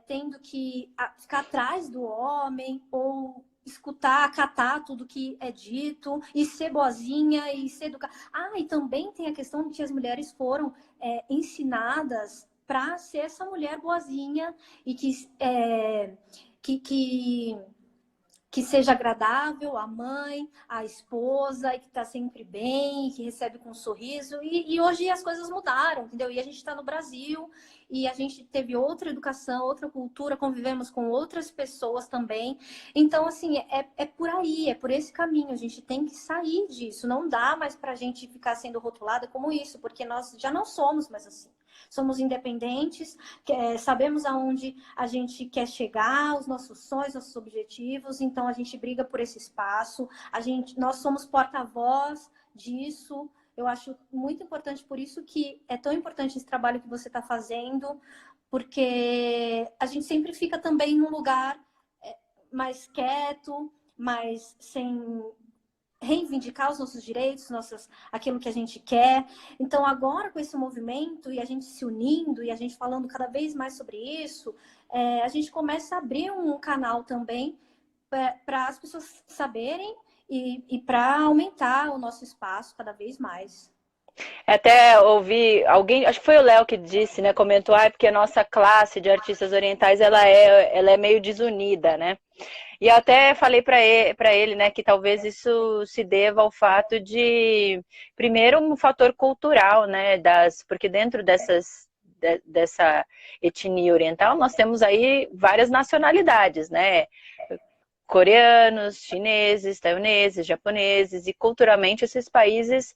tendo que ficar atrás do homem ou escutar, acatar tudo que é dito e ser boazinha e ser educada. E também tem a questão de que as mulheres foram ensinadas para ser essa mulher boazinha e que, que, que seja agradável à mãe, à esposa, e que está sempre bem, e que recebe com um sorriso. E hoje as coisas mudaram, entendeu? E a gente está no Brasil, e a gente teve outra educação, outra cultura, convivemos com outras pessoas também. Então, assim, é por aí, é por esse caminho. A gente tem que sair disso. Não dá mais para a gente ficar sendo rotulada como isso, porque nós já não somos mais assim. Somos independentes, sabemos aonde a gente quer chegar, os nossos sonhos, nossos objetivos, então a gente briga por esse espaço, nós somos porta-voz disso. Eu acho muito importante, por isso que é tão importante esse trabalho que você está fazendo, porque a gente sempre fica também num lugar mais quieto, mais sem reivindicar os nossos direitos, aquilo que a gente quer. Então, agora com esse movimento e a gente se unindo e a gente falando cada vez mais sobre isso, a gente começa a abrir um canal também para as pessoas saberem e para aumentar o nosso espaço cada vez mais. Até ouvi alguém, acho que foi o Léo que disse, né? Comentou, porque a nossa classe de artistas orientais ela é meio desunida, né? E eu até falei para ele, né, que talvez isso se deva ao fato de, primeiro, um fator cultural, né, porque dentro dessa etnia oriental nós temos aí várias nacionalidades, né, coreanos, chineses, taiwaneses, japoneses, e culturalmente esses países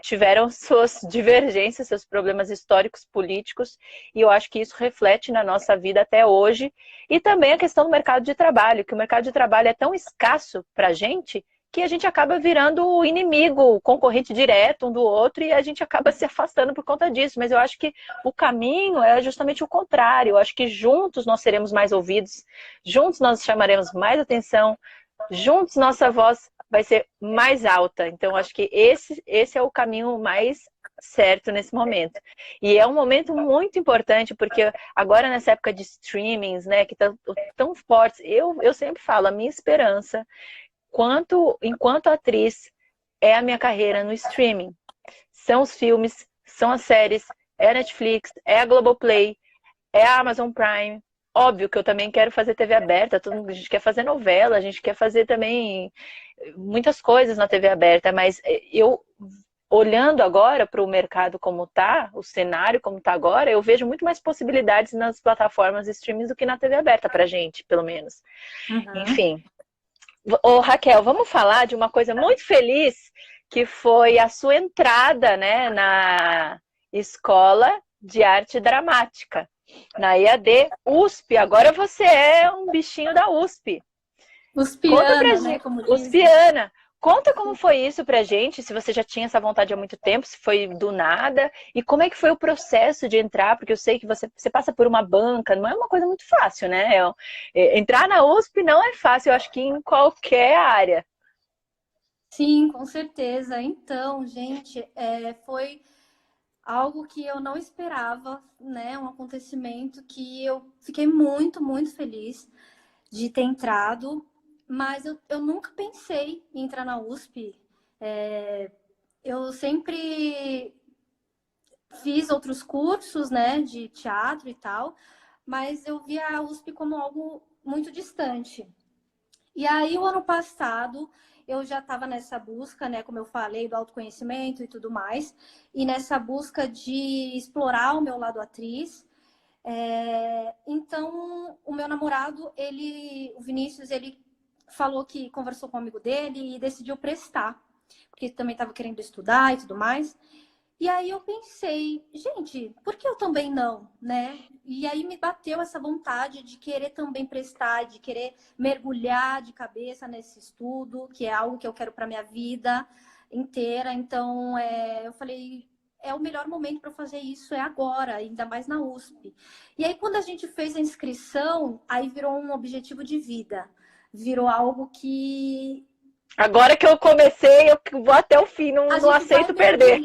tiveram suas divergências, seus problemas históricos, políticos, e eu acho que isso reflete na nossa vida até hoje. E também a questão do mercado de trabalho, que o mercado de trabalho é tão escasso para a gente que a gente acaba virando o inimigo, o concorrente direto um do outro, e a gente acaba se afastando por conta disso. Mas eu acho que o caminho é justamente o contrário. Eu acho que juntos nós seremos mais ouvidos, juntos nós chamaremos mais atenção, juntos nossa voz vai ser mais alta. Então, acho que esse é o caminho mais certo nesse momento. E é um momento muito importante, porque agora nessa época de streamings, né, que estão tão fortes, eu sempre falo, a minha esperança, enquanto atriz, é a minha carreira no streaming. São os filmes, são as séries, é a Netflix, é a Globoplay, é a Amazon Prime. Óbvio que eu também quero fazer TV aberta, a gente quer fazer novela, a gente quer fazer também muitas coisas na TV aberta, mas eu, olhando agora para o mercado como está, o cenário como está agora, eu vejo muito mais possibilidades nas plataformas de streaming do que na TV aberta para a gente, pelo menos. Uhum. Enfim. Ô, Raquel, vamos falar de uma coisa muito feliz, que foi a sua entrada, né, na Escola de Arte Dramática, na EAD USP. Agora você é um bichinho da USP. Conta pra Uspiana, né? gente, Como dizem. Uspiana. Conta como foi isso pra gente, se você já tinha essa vontade há muito tempo, se foi do nada, e como é que foi o processo de entrar, porque eu sei que você passa por uma banca, não é uma coisa muito fácil, né? Entrar na USP não é fácil, eu acho que em qualquer área. Sim, com certeza. Então, gente, foi algo que eu não esperava, né? Um acontecimento que eu fiquei muito, muito feliz de ter entrado, mas eu nunca pensei em entrar na USP. Eu sempre fiz outros cursos, né, de teatro e tal, mas eu via a USP como algo muito distante. E aí, o ano passado, eu já estava nessa busca, né, como eu falei, do autoconhecimento e tudo mais, e nessa busca de explorar o meu lado atriz. Então, o meu namorado, o Vinícius, ele falou que conversou com um amigo dele e decidiu prestar, porque também estava querendo estudar e tudo mais. E aí eu pensei, gente, por que eu também não, né? E aí me bateu essa vontade de querer também prestar, de querer mergulhar de cabeça nesse estudo, que é algo que eu quero para minha vida inteira. Então, eu falei, o melhor momento para fazer isso é agora, ainda mais na USP. E aí, quando a gente fez a inscrição, aí virou um objetivo de vida. Virou algo que... Agora que eu comecei, eu vou até o fim, não aceito perder.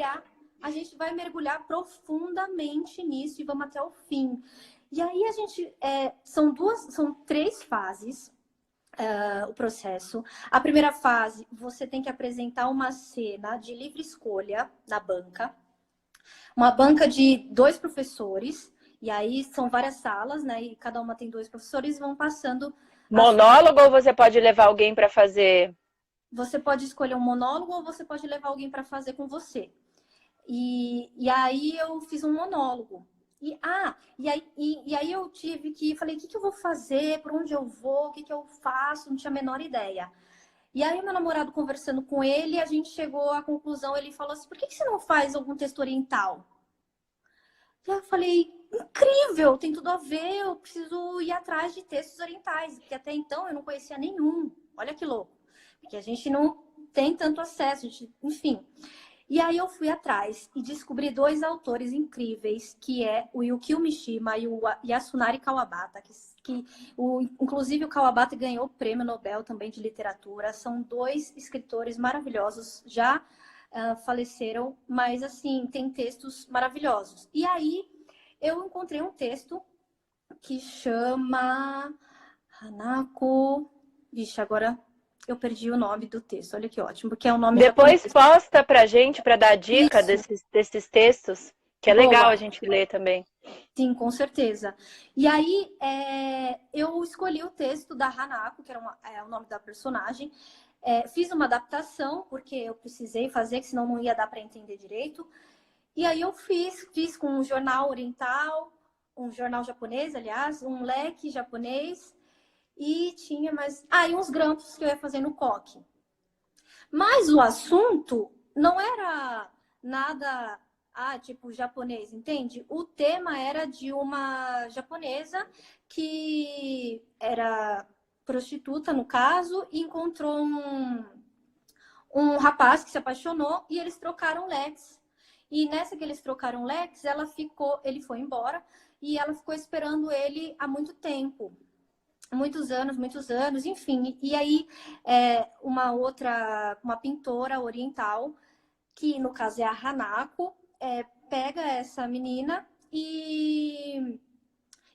A gente vai mergulhar profundamente nisso e vamos até o fim. E aí a gente... são 3 fases o processo. A primeira fase, você tem que apresentar uma cena de livre escolha na banca. Uma banca de 2 professores. E aí são várias salas, né? E cada uma tem 2 professores e vão passando... Monólogo ou você pode levar alguém para fazer? Você pode escolher um monólogo ou você pode levar alguém para fazer com você. E aí eu fiz um monólogo. E aí eu tive que... Falei, o que eu vou fazer? Por onde eu vou? O que eu faço? Não tinha a menor ideia. E aí meu namorado, conversando com ele, a gente chegou à conclusão, ele falou assim, por que você não faz algum texto oriental? E aí eu falei, incrível, tem tudo a ver, eu preciso ir atrás de textos orientais, porque até então eu não conhecia nenhum. Olha que louco. Porque a gente não tem tanto acesso, enfim. E aí eu fui atrás e descobri dois autores incríveis, que é o Yukio Mishima e o Yasunari Kawabata, inclusive o Kawabata ganhou o prêmio Nobel também de literatura. São dois escritores maravilhosos, já faleceram, mas assim, tem textos maravilhosos. E aí eu encontrei um texto que chama Hanako. Vixe, agora eu perdi o nome do texto. Olha que ótimo, porque é um nome japonês. Depois posta pra gente, pra dar dica Isso, desses textos, que é legal a boa. gente ler também. Sim, com certeza. E aí, eu escolhi o texto da Hanako, que era o nome da personagem. Fiz uma adaptação, porque eu precisei fazer, que senão não ia dar para entender direito. E aí eu fiz com um jornal oriental, um jornal japonês, aliás, um leque japonês, e tinha mais... e uns grampos que eu ia fazer no coque. Mas o assunto não era nada, tipo japonês, entende? O tema era de uma japonesa que era prostituta, no caso, e encontrou um rapaz que se apaixonou e eles trocaram leques. E nessa que eles trocaram leques, ele foi embora e ela ficou esperando ele há muito tempo. Muitos anos, enfim. E aí, uma pintora oriental, que no caso é a Hanako, pega essa menina e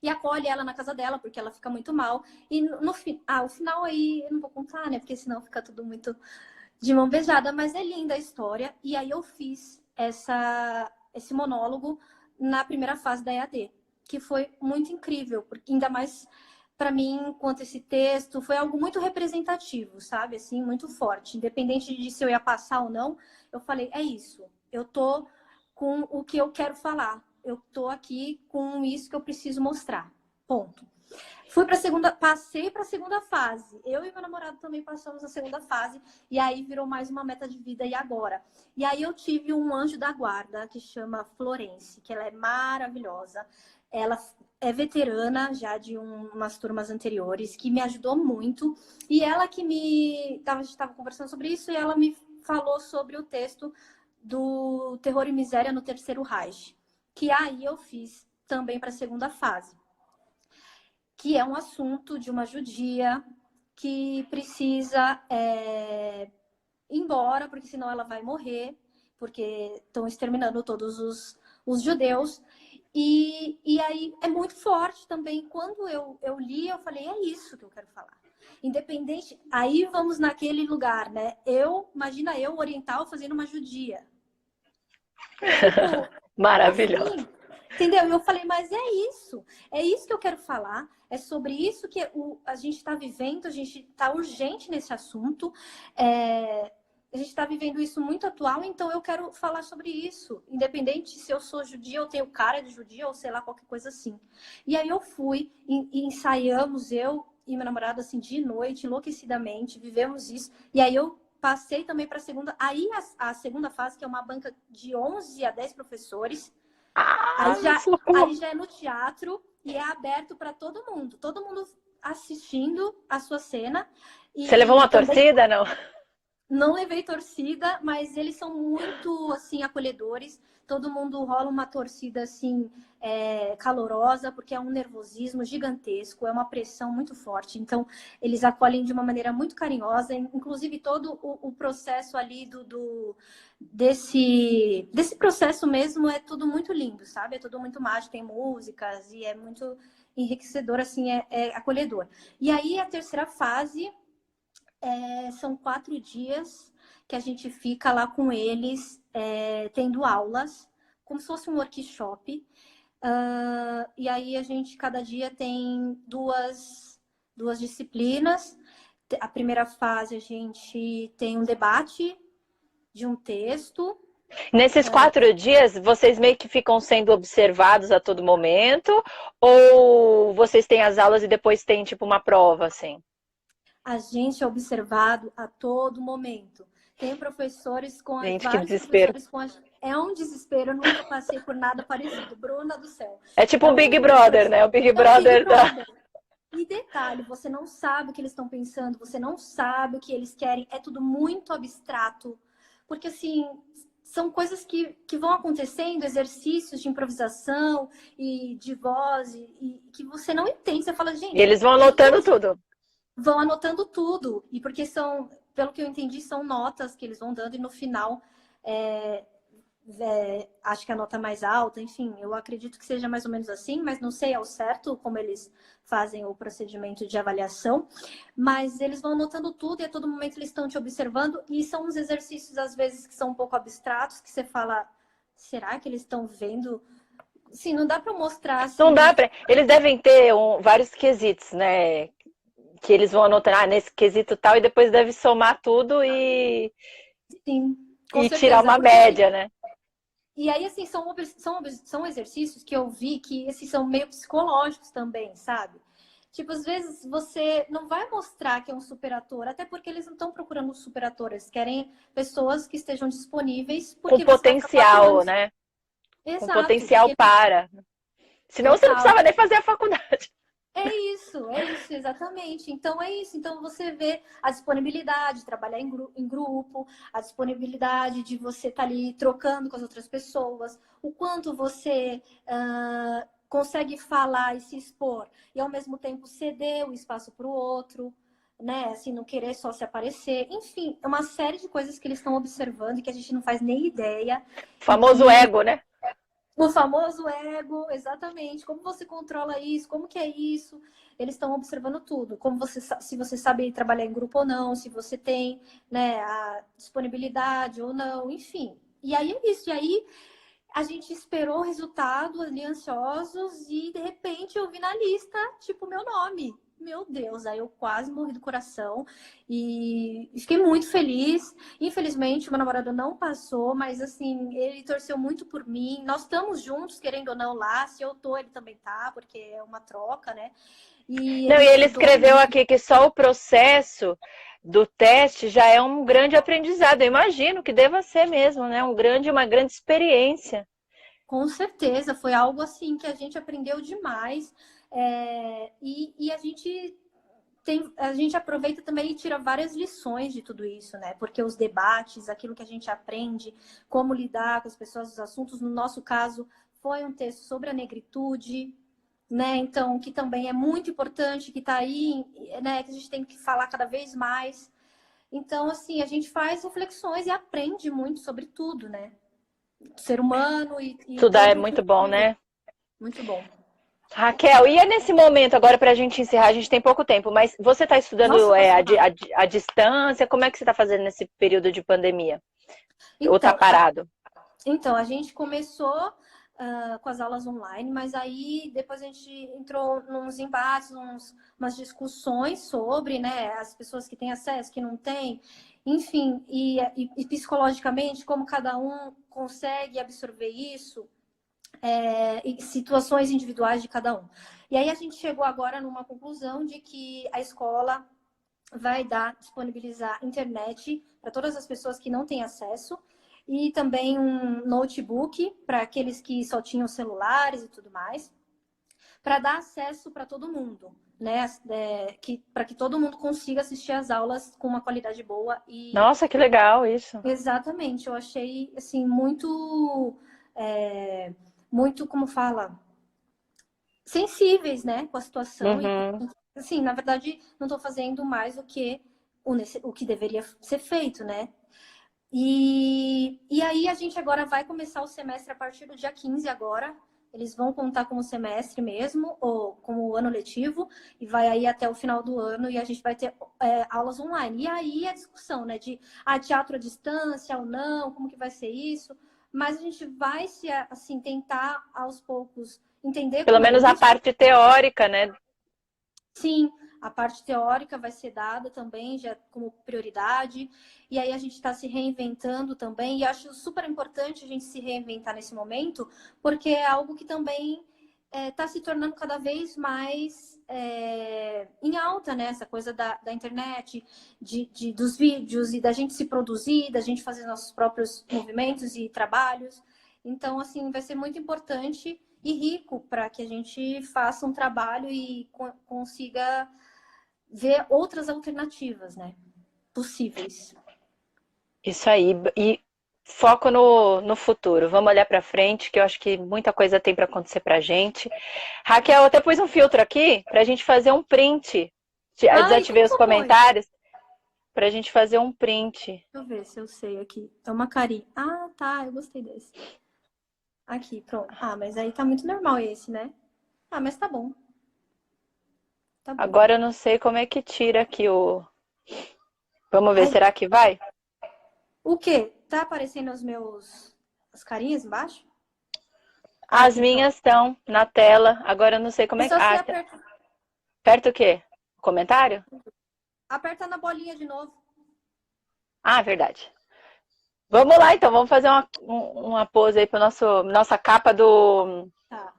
acolhe ela na casa dela, porque ela fica muito mal. E o final aí eu não vou contar, né? Porque senão fica tudo muito de mão beijada, mas é linda a história. E aí eu fiz esse monólogo na primeira fase da EAD, que foi muito incrível, porque ainda mais para mim, quanto esse texto, foi algo muito representativo, sabe? Assim, muito forte. Independente de se eu ia passar ou não, eu falei, é isso. Eu tô com o que eu quero falar. Eu tô aqui com isso que eu preciso mostrar. Ponto. Passei para a segunda fase. Eu e meu namorado também passamos a segunda fase. E aí virou mais uma meta de vida e agora. E aí eu tive um anjo da guarda que chama Florence, que ela é maravilhosa. Ela é veterana já de umas turmas anteriores, que me ajudou muito. E ela que a gente estava conversando sobre isso e ela me falou sobre o texto do Terror e Miséria no Terceiro Reich, que aí eu fiz também para a segunda fase, que é um assunto de uma judia que precisa ir embora, porque senão ela vai morrer, porque estão exterminando todos os judeus. E aí é muito forte também. Quando eu li, eu falei, é isso que eu quero falar. Independente, aí vamos naquele lugar, né? Imagina eu oriental fazendo uma judia. Tipo, Maravilhoso. assim, entendeu? E eu falei, mas é isso que eu quero falar, é sobre isso que a gente está vivendo, a gente está urgente nesse assunto, a gente está vivendo isso muito atual, então eu quero falar sobre isso, independente se eu sou judia ou tenho cara de judia ou sei lá, qualquer coisa assim. E aí eu fui e ensaiamos, eu e meu namorado, assim, de noite, enlouquecidamente, vivemos isso, e aí eu passei também para a segunda. Aí a segunda fase, que é uma banca de 11 a 10 professores. Aí já é no teatro e é aberto para todo mundo assistindo a sua cena. Você levou uma torcida, não? Não levei torcida, mas eles são muito, assim, acolhedores. Todo mundo rola uma torcida, assim, calorosa, porque é um nervosismo gigantesco, é uma pressão muito forte. Então, eles acolhem de uma maneira muito carinhosa. Inclusive, todo o processo ali desse processo mesmo é tudo muito lindo, sabe? É tudo muito mágico, tem músicas e é muito enriquecedor, assim, é acolhedor. E aí, a terceira fase... são 4 dias que a gente fica lá com eles, tendo aulas, como se fosse um workshop. E aí a gente, cada dia, tem duas disciplinas. A primeira fase a gente tem um debate de um texto. Nesses 4 dias, vocês meio que ficam sendo observados a todo momento? Ou vocês têm as aulas e depois tem tipo uma prova, assim? A gente é observado a todo momento. Tem professores Gente, que vários desespero. professores com É um desespero, eu nunca passei por nada parecido. Bruna do céu. É tipo É o um Big terror, Brother, assim. né? O Big É o Big Brother da... Brother. E detalhe, você não sabe o que eles estão pensando, você não sabe o que eles querem, é tudo muito abstrato. Porque, assim, são coisas que vão acontecendo, exercícios de improvisação e de voz, e que você não entende. Você fala, E gente, eles vão o que anotando eles tudo. vão anotando tudo. E porque são, pelo que eu entendi, são notas que eles vão dando, e no final é, acho que a nota mais alta, enfim, eu acredito que seja mais ou menos assim, mas não sei ao certo como eles fazem o procedimento de avaliação, mas eles vão anotando tudo e a todo momento eles estão te observando, e são uns exercícios, às vezes, que são um pouco abstratos, que você fala, será que eles estão vendo? Sim, não dá para mostrar Não assim. dá pra... Eles devem ter vários quesitos, né? Que eles vão anotar nesse quesito tal e depois deve somar tudo Sim, com e tirar certeza, uma porque assim, média, né? e aí, assim, são exercícios que eu vi que esses são meio psicológicos também, sabe? Tipo, às vezes você não vai mostrar que é um super ator, até porque eles não estão procurando um super ator, eles querem pessoas que estejam disponíveis, Com porque você vai ficar 4 potencial, anos. né? Com Exato, potencial porque para. Senão você não total. precisava nem fazer a faculdade. É isso, exatamente. Então é isso. Então você vê a disponibilidade de trabalhar em grupo, a disponibilidade de você estar ali trocando com as outras pessoas, o quanto você consegue falar e se expor, e ao mesmo tempo ceder o espaço para o outro, né? Assim, não querer só se aparecer. Enfim, é uma série de coisas que eles estão observando e que a gente não faz nem ideia. O E famoso que ego, né? o famoso ego, exatamente. Como você controla isso? Como que é isso? Eles estão observando tudo. Como você, se você sabe trabalhar em grupo ou não, se você tem, né, a disponibilidade ou não, enfim. E aí é isso. E aí a gente esperou o resultado ali ansiosos e de repente eu vi na lista, tipo, meu nome. Meu Deus, aí eu quase morri do coração e fiquei muito feliz. Infelizmente, meu namorado não passou, mas assim, ele torceu muito por mim. Nós estamos juntos, querendo ou não, lá. Se eu tô, ele também tá, porque é uma troca, né? E Não, ele e ele estudou escreveu muito. aqui que só o processo do teste já é um grande aprendizado. Eu imagino que deva ser mesmo, né? Uma grande experiência. Com certeza, foi algo assim que a gente aprendeu demais. E a gente aproveita também e tira várias lições de tudo isso, né? Porque os debates, aquilo que a gente aprende, como lidar com as pessoas, os assuntos, no nosso caso, foi um texto sobre a negritude, né? Então, que também é muito importante, que está aí, né? Que a gente tem que falar cada vez mais. Então, assim, a gente faz reflexões e aprende muito sobre tudo, né? O ser humano e Estudar é todo muito o bom, convívio. né? Muito bom. Raquel, e é nesse momento, agora para a gente encerrar, a gente tem pouco tempo, mas você está estudando Nossa, passou rápido. a distância? Como é que você está fazendo nesse período de pandemia? Ou está Então, parado? a gente começou com as aulas online, mas aí depois a gente entrou nos embates, umas discussões sobre, né, as pessoas que têm acesso, que não têm, enfim, e psicologicamente, como cada um consegue absorver isso, e situações individuais de cada um. E aí a gente chegou agora numa conclusão de que a escola vai disponibilizar internet para todas as pessoas que não têm acesso e também um notebook para aqueles que só tinham celulares e tudo mais, para dar acesso para todo mundo, né? Para que todo mundo consiga assistir às aulas com uma qualidade boa e Nossa, que legal isso. exatamente, eu achei assim é, muito como fala, sensíveis, né, com a situação e Uhum. assim, na verdade, não estou fazendo mais do que o que deveria ser feito, né? E aí a gente agora vai começar o semestre a partir do dia 15 agora. Eles vão contar como semestre mesmo, ou como ano letivo, e vai aí até o final do ano, e a gente vai ter aulas online. E aí a discussão, né, de teatro à distância ou não, como que vai ser isso. Mas a gente vai assim, tentar aos poucos entender Pelo como é menos a isso. parte teórica, né? Sim, a parte teórica vai ser dada também, já como prioridade. E aí a gente está se reinventando também. E acho super importante a gente se reinventar nesse momento, porque é algo que também está se tornando cada vez mais em alta, né? Essa coisa da internet, dos vídeos e da gente se produzir, da gente fazer nossos próprios movimentos e trabalhos. Então, assim, vai ser muito importante e rico para que a gente faça um trabalho e consiga ver outras alternativas, né? Possíveis. Isso aí. E foco no futuro. Vamos olhar para frente, que eu acho que muita coisa tem para acontecer pra gente. Raquel, eu até pus um filtro aqui pra gente fazer um print. Eu Ai, desativei como os que eu ponho? comentários pra gente fazer um print. Deixa eu ver se eu sei aqui. É uma carinha. Ah, tá. Eu gostei desse. Aqui, pronto. Ah, mas aí tá muito normal esse, né? Ah, mas tá bom. Tá bom. Agora eu não sei como é que tira aqui o. Vamos ver, Ai, será que vai? o quê? Tá aparecendo as carinhas embaixo? As Aqui, pronto. minhas estão na tela. Agora eu não sei como É é que. só você Ah, aperta o quê? Comentário? aperta na bolinha de novo. Ah, verdade. Vamos lá, então. Vamos fazer uma pose aí para nossa Tá.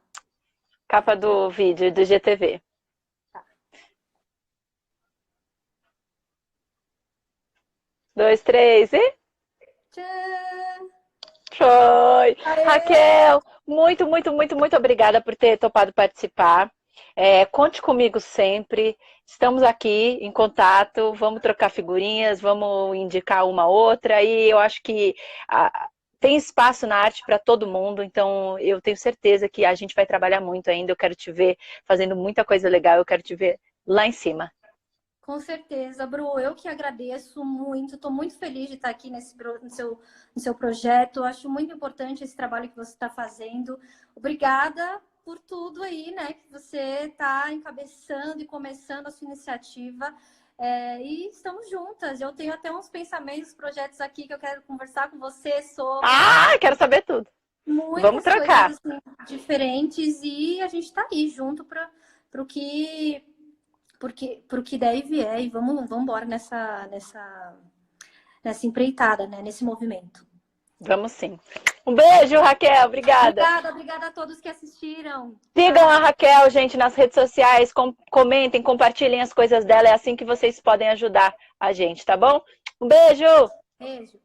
capa do vídeo do GTV. Tá. 2, 3 e. Tchan! Foi! Aê! Raquel, muito, muito, muito, muito obrigada por ter topado participar. Conte comigo sempre. Estamos aqui em contato. Vamos trocar figurinhas, vamos indicar uma outra. E eu acho que tem espaço na arte para todo mundo. Então, eu tenho certeza que a gente vai trabalhar muito ainda. Eu quero te ver fazendo muita coisa legal. Eu quero te ver lá em cima. Com certeza, Bru, eu que agradeço muito, estou muito feliz de estar aqui no seu projeto, acho muito importante esse trabalho que você está fazendo. Obrigada por tudo aí, né, que você está encabeçando e começando a sua iniciativa. E estamos juntas. Eu tenho até uns pensamentos, projetos aqui que eu quero conversar com você sobre Ah, quero saber tudo. Vamos muitas trocar. coisas assim, diferentes e a gente está aí junto para o que pro que der e vier, e vamos embora nessa empreitada, né? Nesse movimento. Vamos sim. Um beijo, Raquel. Obrigada. Obrigada a todos que assistiram. Sigam a Raquel, gente, nas redes sociais, comentem, compartilhem as coisas dela. É assim que vocês podem ajudar a gente, tá bom? Um beijo! Beijo.